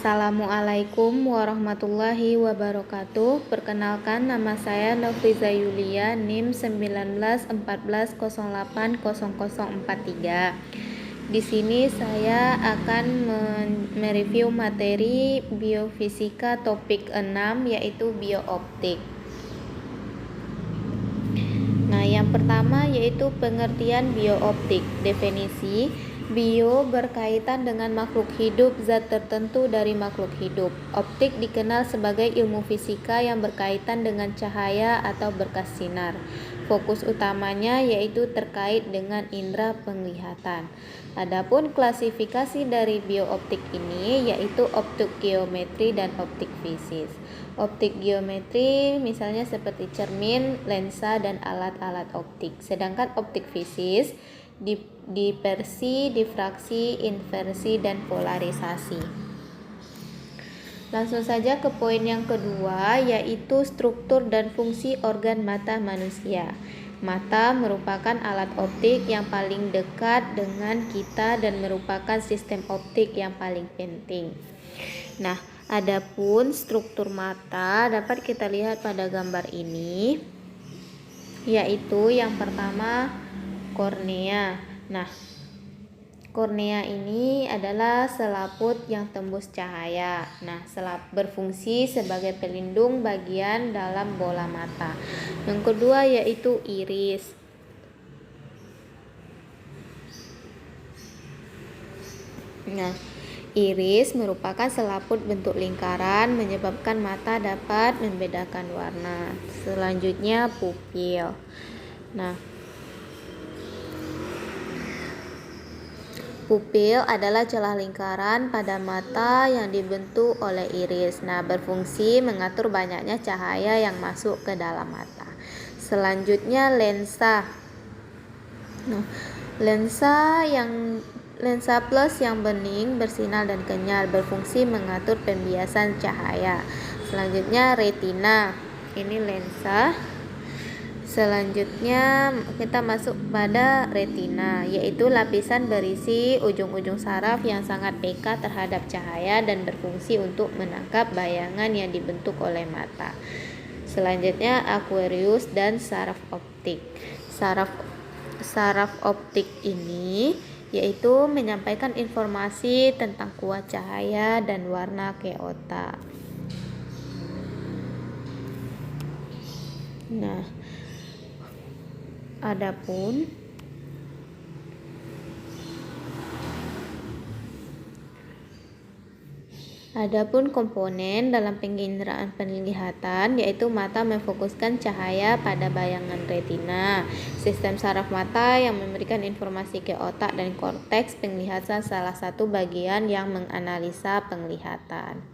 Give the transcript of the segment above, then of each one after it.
Assalamualaikum warahmatullahi wabarakatuh. Perkenalkan, nama saya Nofriza Yulia, NIM 1914080043. Di sini saya akan mereview materi biofisika topik 6 yaitu biooptik. Nah, yang pertama yaitu pengertian biooptik. Definisi: bio berkaitan dengan makhluk hidup, zat tertentu dari makhluk hidup. Optik dikenal sebagai ilmu fisika yang berkaitan dengan cahaya atau berkas sinar. Fokus utamanya yaitu terkait dengan indera penglihatan. Adapun klasifikasi dari biooptik ini yaitu optik geometri dan optik fisis. Optik geometri misalnya seperti cermin, lensa, dan alat-alat optik. Sedangkan optik fisis dispersi, difraksi, inversi, dan polarisasi. Langsung saja ke poin yang kedua, yaitu struktur dan fungsi organ mata manusia. Mata merupakan alat optik yang paling dekat dengan kita dan merupakan sistem optik yang paling penting. Nah, adapun struktur mata dapat kita lihat pada gambar ini, yaitu yang pertama kornea. Nah, kornea ini adalah selaput yang tembus cahaya. Nah, berfungsi sebagai pelindung bagian dalam bola mata. Yang kedua yaitu iris. Nah, iris merupakan selaput bentuk lingkaran menyebabkan mata dapat membedakan warna. Selanjutnya pupil. Nah, pupil adalah celah lingkaran pada mata yang dibentuk oleh iris. Nah, berfungsi mengatur banyaknya cahaya yang masuk ke dalam mata. Selanjutnya lensa. Nah, lensa plus yang bening, bersinar dan kenyal, berfungsi mengatur pembiasan cahaya. Selanjutnya retina. Ini lensa. Selanjutnya kita masuk pada retina, yaitu lapisan berisi ujung-ujung saraf yang sangat peka terhadap cahaya dan berfungsi untuk menangkap bayangan yang dibentuk oleh mata. Selanjutnya aquarius dan saraf optik. Saraf optik ini yaitu menyampaikan informasi tentang kuat cahaya dan warna ke otak. Nah, Adapun komponen dalam penginderaan penglihatan yaitu mata memfokuskan cahaya pada bayangan retina. Sistem saraf mata yang memberikan informasi ke otak dan korteks penglihatan salah satu bagian yang menganalisa penglihatan.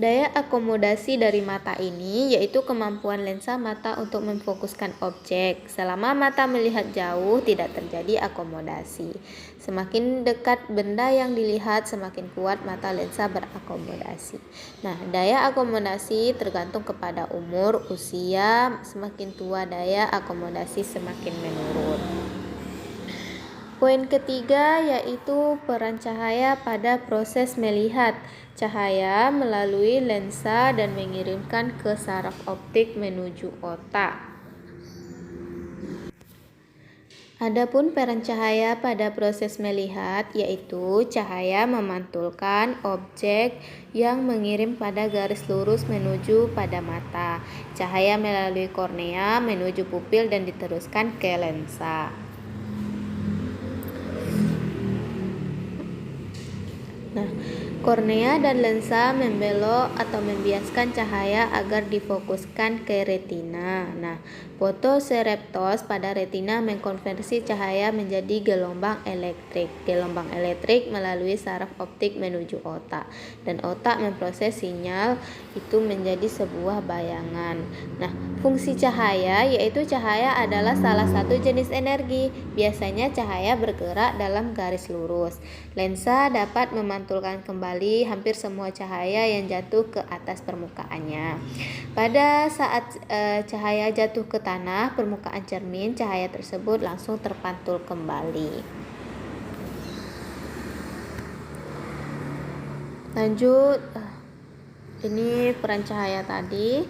Daya akomodasi dari mata ini yaitu kemampuan lensa mata untuk memfokuskan objek. Selama mata melihat jauh tidak terjadi akomodasi. Semakin dekat benda yang dilihat, semakin kuat mata lensa berakomodasi. Nah, daya akomodasi tergantung kepada umur, usia. Semakin tua daya akomodasi semakin menurun. Poin ketiga yaitu peran cahaya pada proses melihat. Cahaya melalui lensa dan mengirimkan ke saraf optik menuju otak. Adapun peran cahaya pada proses melihat yaitu cahaya memantulkan objek yang mengirim pada garis lurus menuju pada mata. Cahaya melalui kornea menuju pupil dan diteruskan ke lensa. Nah, kornea dan lensa membelok atau membiaskan cahaya agar difokuskan ke retina. Nah, fotosereptos pada retina mengkonversi cahaya menjadi gelombang elektrik. Gelombang elektrik melalui saraf optik menuju otak, dan otak memproses sinyal itu menjadi sebuah bayangan. Nah, fungsi cahaya yaitu cahaya adalah salah satu jenis energi. Biasanya cahaya bergerak dalam garis lurus. Lensa dapat memantulkan kembali hampir semua cahaya yang jatuh ke atas permukaannya. Pada saat cahaya jatuh ke tanah, permukaan cermin, cahaya tersebut langsung terpantul kembali. Lanjut, ini peran cahaya tadi.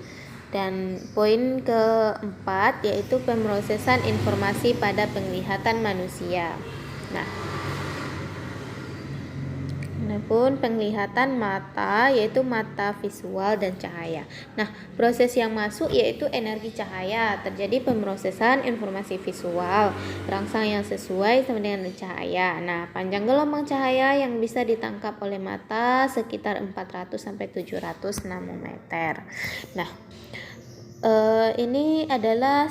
Dan poin keempat yaitu pemrosesan informasi pada penglihatan manusia. Nah, adapun penglihatan mata yaitu mata visual dan cahaya. Nah, proses yang masuk yaitu energi cahaya. Terjadi pemrosesan informasi visual, rangsang yang sesuai sama dengan cahaya. Nah, panjang gelombang cahaya yang bisa ditangkap oleh mata sekitar 400 sampai 700 nanometer. Nah, ini adalah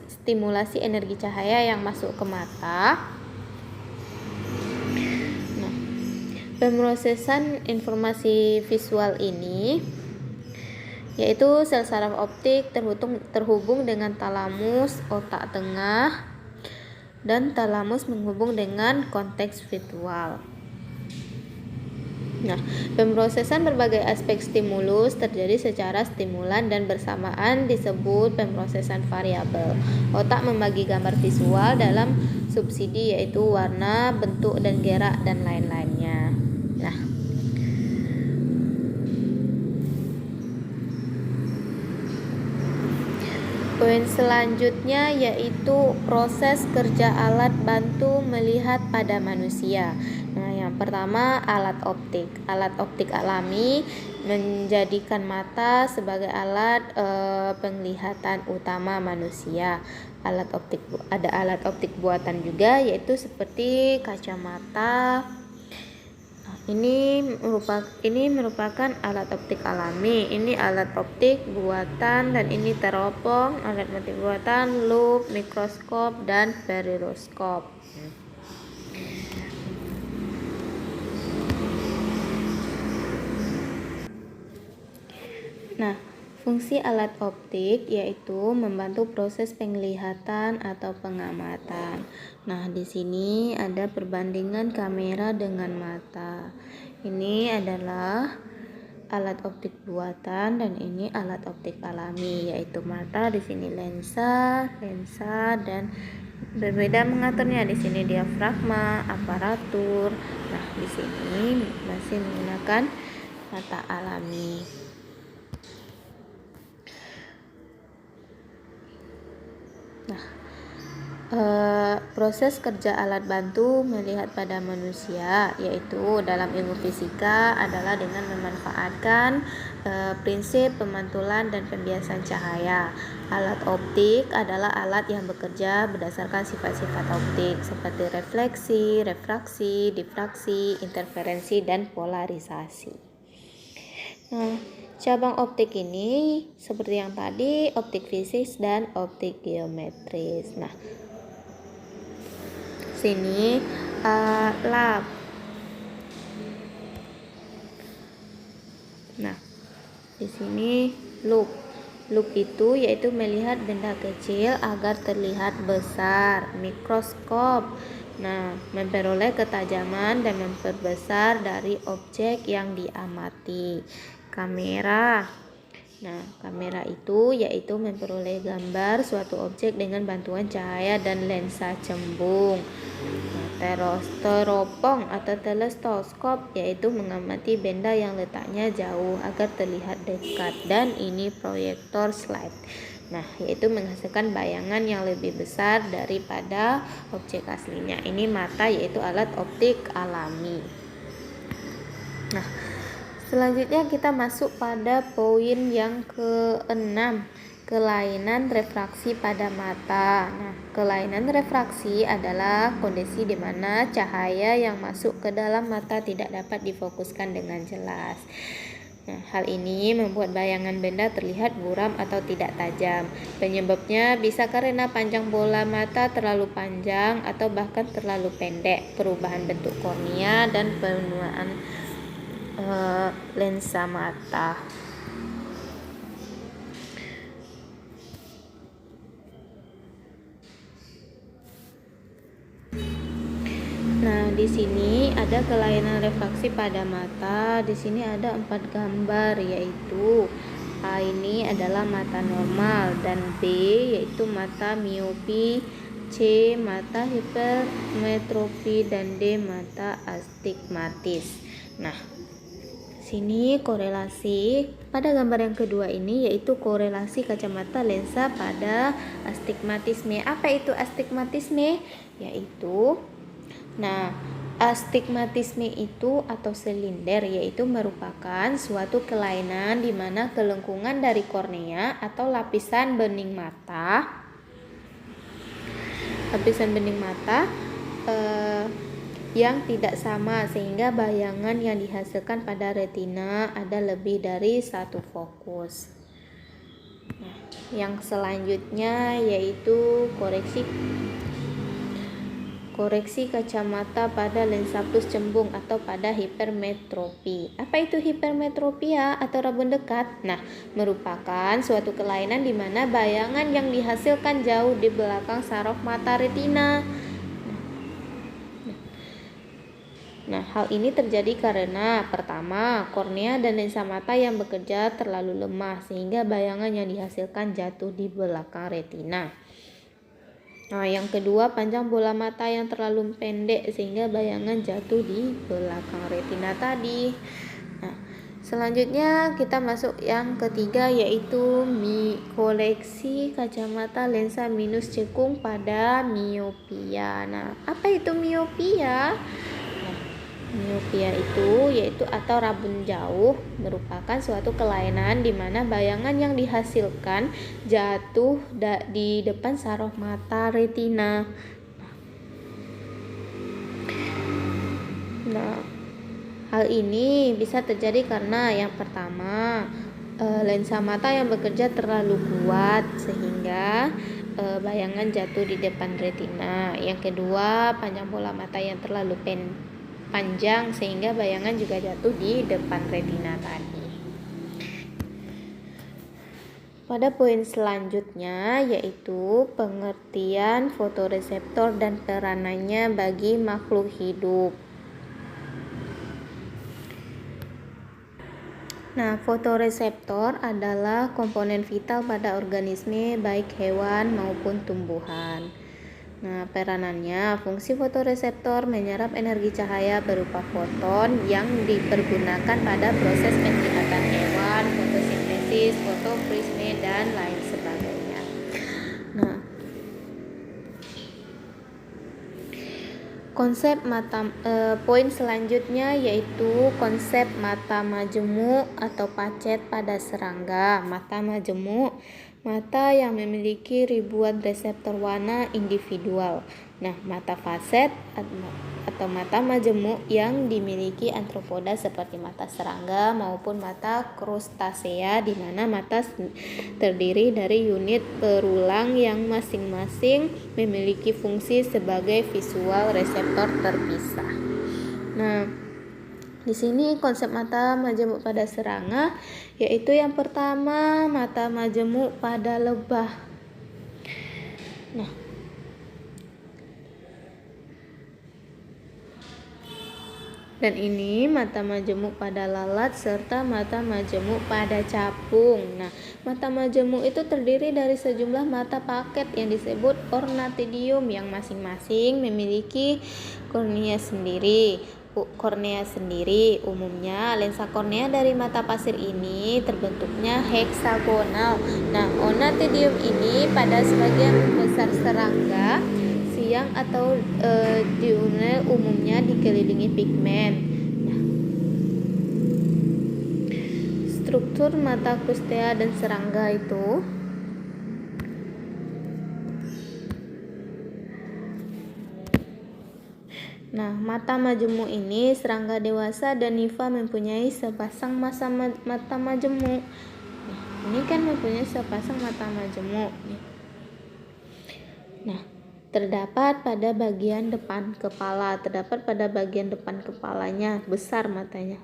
stimulasi energi cahaya yang masuk ke mata. Nah, pemrosesan informasi visual ini yaitu sel saraf optik terhubung dengan talamus otak tengah, dan talamus menghubung dengan konteks visual. Nah, pemrosesan berbagai aspek stimulus terjadi secara stimulan dan bersamaan disebut pemrosesan variabel. Otak membagi gambar visual dalam subsidi yaitu warna, bentuk, dan gerak, dan lain-lainnya. Nah, poin selanjutnya yaitu proses kerja alat bantu melihat pada manusia. Nah, yang pertama alat optik. Alat optik alami menjadikan mata sebagai alat penglihatan utama manusia. Ada alat optik buatan juga yaitu seperti kacamata. Ini merupakan alat optik alami. Ini alat optik buatan, dan ini teropong, alat optik buatan, lup, mikroskop, dan periskop. Nah, fungsi alat optik yaitu membantu proses penglihatan atau pengamatan. Nah, di sini ada perbandingan kamera dengan mata. Ini adalah alat optik buatan dan ini alat optik alami, yaitu mata, di sini lensa, dan berbeda mengaturnya. Di sini diafragma, aparatur. Nah, di sini masih menggunakan mata alami. Nah, proses kerja alat bantu melihat pada manusia yaitu dalam ilmu fisika adalah dengan memanfaatkan prinsip pemantulan dan pembiasan cahaya. Alat optik adalah alat yang bekerja berdasarkan sifat-sifat optik seperti refleksi, refraksi, difraksi, interferensi, dan polarisasi. Nah, cabang optik ini seperti yang tadi, optik fisik dan optik geometris. Nah, sini lab. Nah, di sini loop. Loop itu yaitu melihat benda kecil agar terlihat besar. Mikroskop. Nah, memperoleh ketajaman dan memperbesar dari objek yang diamati. Kamera. Nah, kamera itu yaitu memperoleh gambar suatu objek dengan bantuan cahaya dan lensa cembung. Nah, teropong atau teleskop yaitu mengamati benda yang letaknya jauh agar terlihat dekat, dan ini proyektor slide. Nah, yaitu menghasilkan bayangan yang lebih besar daripada objek aslinya. Ini mata yaitu alat optik alami. Nah, selanjutnya kita masuk pada poin yang ke-6, kelainan refraksi pada mata. Nah, kelainan refraksi adalah kondisi di mana cahaya yang masuk ke dalam mata tidak dapat difokuskan dengan jelas. Nah, hal ini membuat bayangan benda terlihat buram atau tidak tajam. Penyebabnya bisa karena panjang bola mata terlalu panjang atau bahkan terlalu pendek, perubahan bentuk kornea, dan penuaan lensa mata. Nah, di sini ada kelainan refraksi pada mata. Di sini ada 4 gambar, yaitu A ini adalah mata normal, dan B yaitu mata miopi, C. Mata hipermetropi, dan D. Mata astigmatis. Nah, sini korelasi pada gambar yang kedua ini yaitu korelasi kacamata lensa pada astigmatisme. Apa itu astigmatisme? Astigmatisme itu atau silinder yaitu merupakan suatu kelainan di mana kelengkungan dari kornea atau lapisan bening mata yang tidak sama sehingga bayangan yang dihasilkan pada retina ada lebih dari satu fokus. Nah, yang selanjutnya yaitu koreksi kacamata pada lensa plus cembung atau pada hipermetropi. Apa itu hipermetropia atau rabun dekat? Nah, merupakan suatu kelainan di mana bayangan yang dihasilkan jauh di belakang saraf mata retina. Nah, hal ini terjadi karena pertama, kornea dan lensa mata yang bekerja terlalu lemah sehingga bayangan yang dihasilkan jatuh di belakang retina. Nah, yang kedua, panjang bola mata yang terlalu pendek sehingga bayangan jatuh di belakang retina tadi. Nah, selanjutnya kita masuk yang ketiga yaitu koleksi kacamata lensa minus cekung pada miopia. Nah, apa itu miopia? Miopia itu yaitu atau rabun jauh merupakan suatu kelainan di mana bayangan yang dihasilkan jatuh di depan saraf mata retina. Nah, hal ini bisa terjadi karena yang pertama, lensa mata yang bekerja terlalu kuat sehingga bayangan jatuh di depan retina. Yang kedua, panjang bola mata yang terlalu panjang sehingga bayangan juga jatuh di depan retina tadi. Pada poin selanjutnya yaitu pengertian fotoreseptor dan peranannya bagi makhluk hidup. Nah, fotoreseptor adalah komponen vital pada organisme baik hewan maupun tumbuhan. Nah, peranannya, fungsi fotoreseptor menyerap energi cahaya berupa foton yang dipergunakan pada proses penglihatan hewan, fotosintesis, fotoprisme, dan lain sebagainya. Nah, poin selanjutnya yaitu konsep mata majemuk atau pacet pada serangga. Mata majemuk, mata yang memiliki ribuan reseptor warna individual. Nah, mata faset atau mata majemuk yang dimiliki arthropoda seperti mata serangga maupun mata krustasea, di mana mata terdiri dari unit berulang yang masing-masing memiliki fungsi sebagai visual reseptor terpisah. Nah, di sini konsep mata majemuk pada serangga yaitu yang pertama, mata majemuk pada lebah. Nah, dan ini mata majemuk pada lalat serta mata majemuk pada capung. Nah, mata majemuk itu terdiri dari sejumlah mata paket yang disebut ornathidium yang masing-masing memiliki kornea sendiri. Umumnya lensa kornea dari mata pasir ini terbentuknya heksagonal. Nah, ornathidium ini pada sebagian besar serangga siang atau diurnal umumnya dikelilingi pigmen. Nah, struktur mata krustea dan serangga itu Nah, mata majemuk ini serangga dewasa dan niva mempunyai sepasang mata majemuk. Nah, ini kan mempunyai sepasang mata majemuk. Nah, terdapat pada bagian depan kepalanya, besar matanya.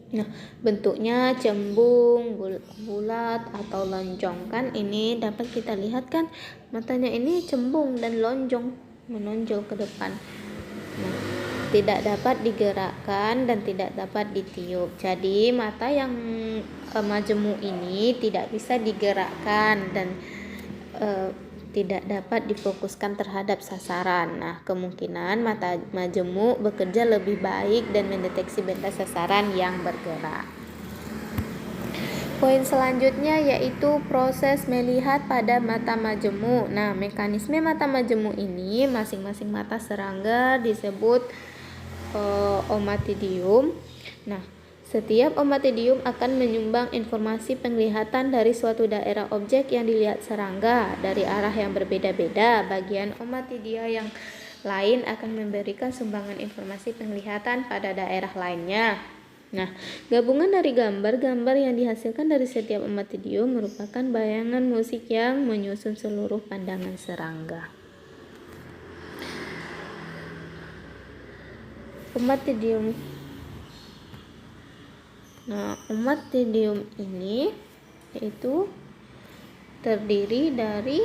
Nah, bentuknya cembung, bulat atau lonjong. Kan ini dapat kita lihat kan matanya ini cembung dan lonjong, menonjol ke depan. Nah, tidak dapat digerakkan dan tidak dapat ditiup. Jadi mata yang majemuk ini tidak bisa digerakkan dan tidak dapat difokuskan terhadap sasaran. Nah, kemungkinan mata majemuk bekerja lebih baik dan mendeteksi benda sasaran yang bergerak. Poin selanjutnya yaitu proses melihat pada mata majemuk. Nah, mekanisme mata majemuk ini masing-masing mata serangga disebut omatidium. Nah, setiap omatidium akan menyumbang informasi penglihatan dari suatu daerah objek yang dilihat serangga dari arah yang berbeda-beda. Bagian omatidia yang lain akan memberikan sumbangan informasi penglihatan pada daerah lainnya. Nah, gabungan dari gambar-gambar yang dihasilkan dari setiap omatidium merupakan bayangan musik yang menyusun seluruh pandangan serangga. Omatidium. Nah, omatidium ini yaitu terdiri dari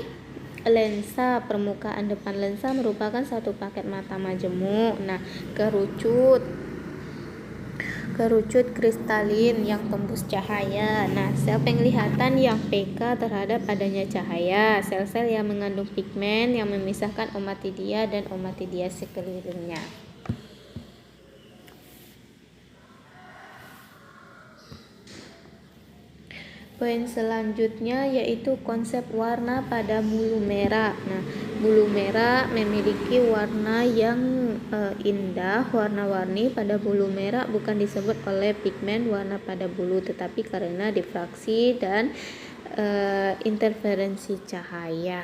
lensa. Permukaan depan lensa merupakan satu paket mata majemuk. Nah, kerucut kristalin yang tembus cahaya. Nah, sel penglihatan yang peka terhadap adanya cahaya. Sel-sel yang mengandung pigmen yang memisahkan omatidia dan omatidia sekelilingnya. Poin selanjutnya yaitu konsep warna pada bulu merah. Nah, bulu merah memiliki warna yang indah, warna-warni. Pada bulu merah bukan disebut oleh pigmen warna pada bulu, tetapi karena difraksi dan interferensi cahaya.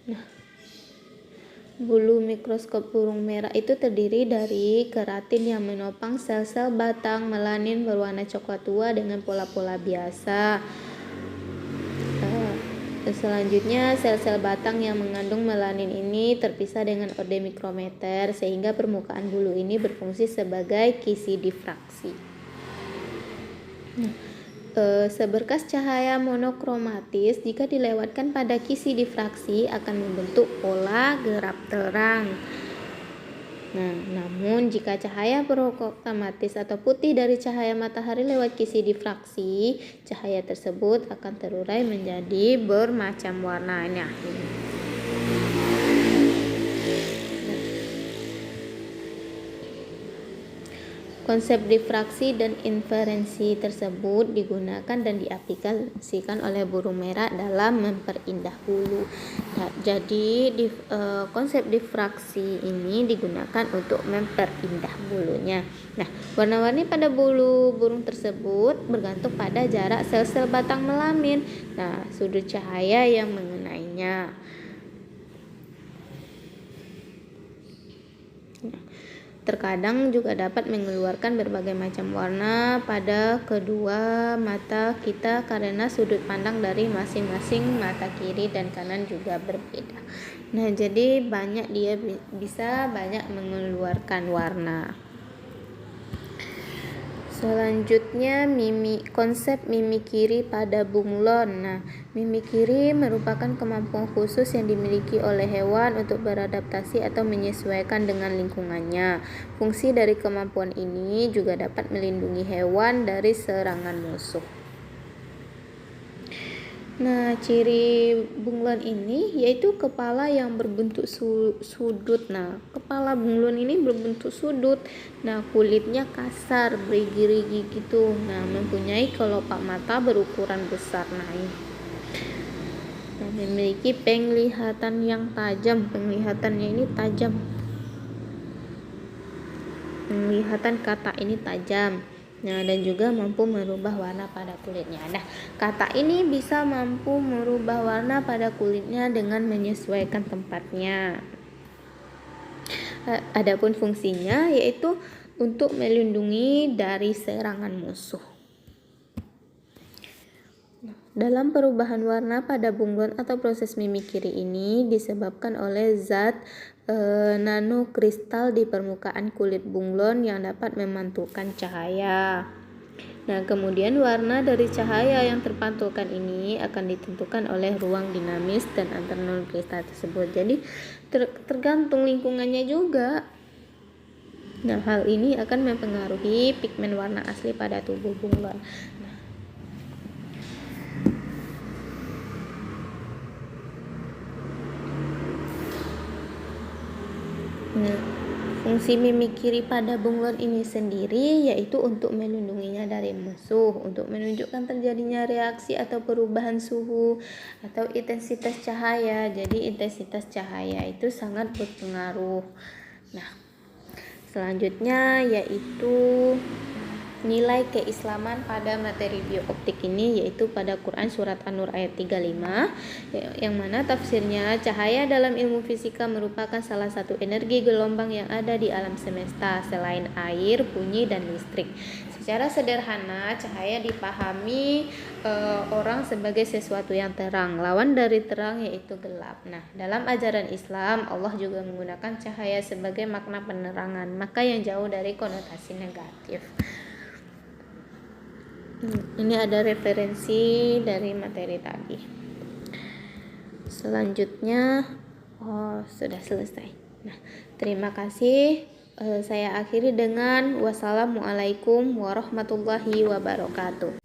Nah, bulu mikroskop burung merah itu terdiri dari keratin yang menopang sel-sel batang melanin berwarna coklat tua dengan pola-pola biasa. Selanjutnya, sel-sel batang yang mengandung melanin ini terpisah dengan orde mikrometer sehingga permukaan bulu ini berfungsi sebagai kisi difraksi. Seberkas cahaya monokromatis jika dilewatkan pada kisi difraksi akan membentuk pola gelap terang. Nah, namun jika cahaya monokromatis atau putih dari cahaya matahari lewat kisi difraksi, cahaya tersebut akan terurai menjadi bermacam warna. Konsep difraksi dan inferensi tersebut digunakan dan diaplikasikan oleh burung merah dalam memperindah bulu. Nah, jadi konsep difraksi ini digunakan untuk memperindah bulunya. Nah, warna-warni pada bulu burung tersebut bergantung pada jarak sel-sel batang melamin. Nah, sudut cahaya yang mengenainya. Terkadang juga dapat mengeluarkan berbagai macam warna pada kedua mata kita karena sudut pandang dari masing-masing mata kiri dan kanan juga berbeda. Nah, jadi dia bisa banyak mengeluarkan warna. Selanjutnya konsep mimikiri pada bunglon. Nah, mimikiri merupakan kemampuan khusus yang dimiliki oleh hewan untuk beradaptasi atau menyesuaikan dengan lingkungannya. Fungsi dari kemampuan ini juga dapat melindungi hewan dari serangan musuh. Nah, ciri bunglon ini yaitu kepala yang berbentuk sudut. Nah, kepala bunglon ini berbentuk sudut. Nah, kulitnya kasar, bergerigi gitu. Nah, mempunyai kelopak mata berukuran besar. Nah, memiliki penglihatan yang tajam. Penglihatannya ini tajam. Penglihatan kata ini tajam. Nah, dan juga mampu merubah warna pada kulitnya. Nah, kata ini bisa mampu merubah warna pada kulitnya dengan menyesuaikan tempatnya. Adapun fungsinya yaitu untuk melindungi dari serangan musuh. Dalam perubahan warna pada bunglon atau proses mimikiri ini disebabkan oleh zat nanokristal di permukaan kulit bunglon yang dapat memantulkan cahaya. Nah, kemudian warna dari cahaya yang terpantulkan ini akan ditentukan oleh ruang dinamis dan antar non-kristal tersebut. Jadi tergantung lingkungannya juga. Nah, hal ini akan mempengaruhi pigmen warna asli pada tubuh bunglon. Nah, fungsi mimikri pada bunglon ini sendiri yaitu untuk melindunginya dari musuh, untuk menunjukkan terjadinya reaksi atau perubahan suhu atau intensitas cahaya. Jadi intensitas cahaya itu sangat berpengaruh. Nah, selanjutnya yaitu nilai keislaman pada materi biooptik ini yaitu pada Quran surat An-Nur ayat 35 yang mana tafsirnya cahaya dalam ilmu fisika merupakan salah satu energi gelombang yang ada di alam semesta selain air, bunyi, dan listrik. Secara sederhana cahaya dipahami orang sebagai sesuatu yang terang, lawan dari terang yaitu gelap. Nah, dalam ajaran Islam Allah juga menggunakan cahaya sebagai makna penerangan, maka yang jauh dari konotasi negatif. Ini ada referensi dari materi tadi. Selanjutnya, sudah selesai. Nah, terima kasih. Saya akhiri dengan wassalamualaikum warahmatullahi wabarakatuh.